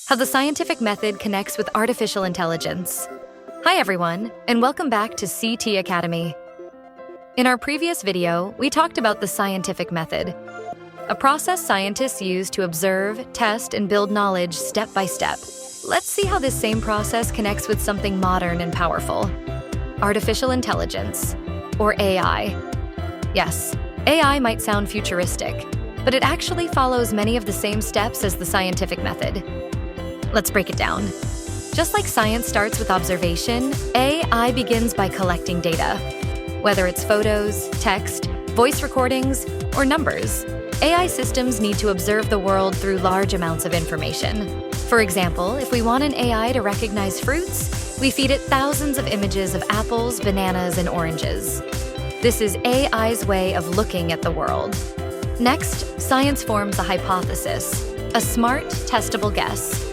how the scientific method connects with artificial intelligence. Hi everyone, and welcome back to CT Academy. In our previous video, we talked about the scientific method, a process scientists use to observe, test, and build knowledge step by step. Let's see how this same process connects with something modern and powerful: artificial intelligence, or AI. Yes, AI might sound futuristic, but it actually follows many of the same steps as the scientific method. Let's break it down. Just like science starts with observation, AI begins by collecting data. Whether it's photos, text, voice recordings, or numbers, AI systems need to observe the world through large amounts of information. For example, if we want an AI to recognize fruits, we feed it thousands of images of apples, bananas, and oranges. This is AI's way of looking at the world. Next, science forms a hypothesis, a smart, testable guess.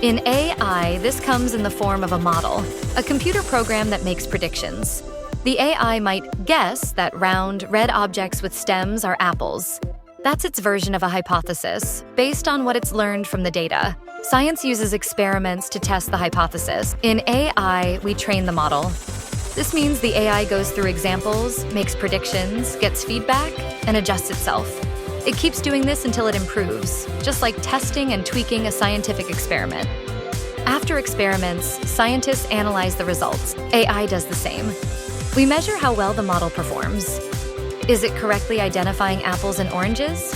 In AI, this comes in the form of a model, a computer program that makes predictions. The AI might guess that round, red objects with stems are apples. That's its version of a hypothesis, based on what it's learned from the data. Science uses experiments to test the hypothesis. In AI, we train the model. This means the AI goes through examples, makes predictions, gets feedback, and adjusts itself. It keeps doing this until it improves, just like testing and tweaking a scientific experiment. After experiments, scientists analyze the results. AI does the same. We measure how well the model performs. Is it correctly identifying apples and oranges?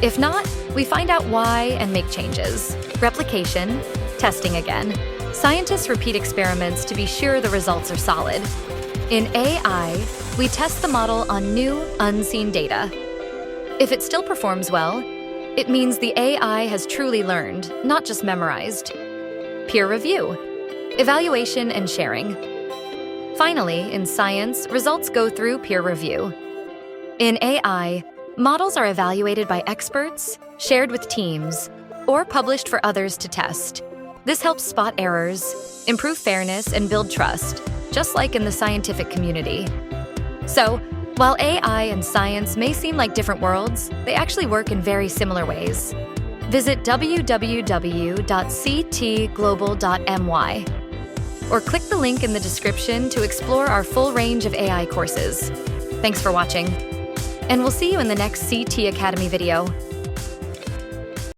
If not, we find out why and make changes. Replication, testing again. Scientists repeat experiments to be sure the results are solid. In AI, we test the model on new, unseen data. If it still performs well, it means the AI has truly learned, not just memorized. Peer review, evaluation and sharing. Finally, in science, results go through peer review. In AI, models are evaluated by experts, shared with teams, or published for others to test. This helps spot errors, improve fairness, and build trust, just like in the scientific community. So, while AI and science may seem like different worlds, they actually work in very similar ways. Visit www.ctglobal.my or click the link in the description to explore our full range of AI courses. Thanks for watching, and we'll see you in the next CT Academy video.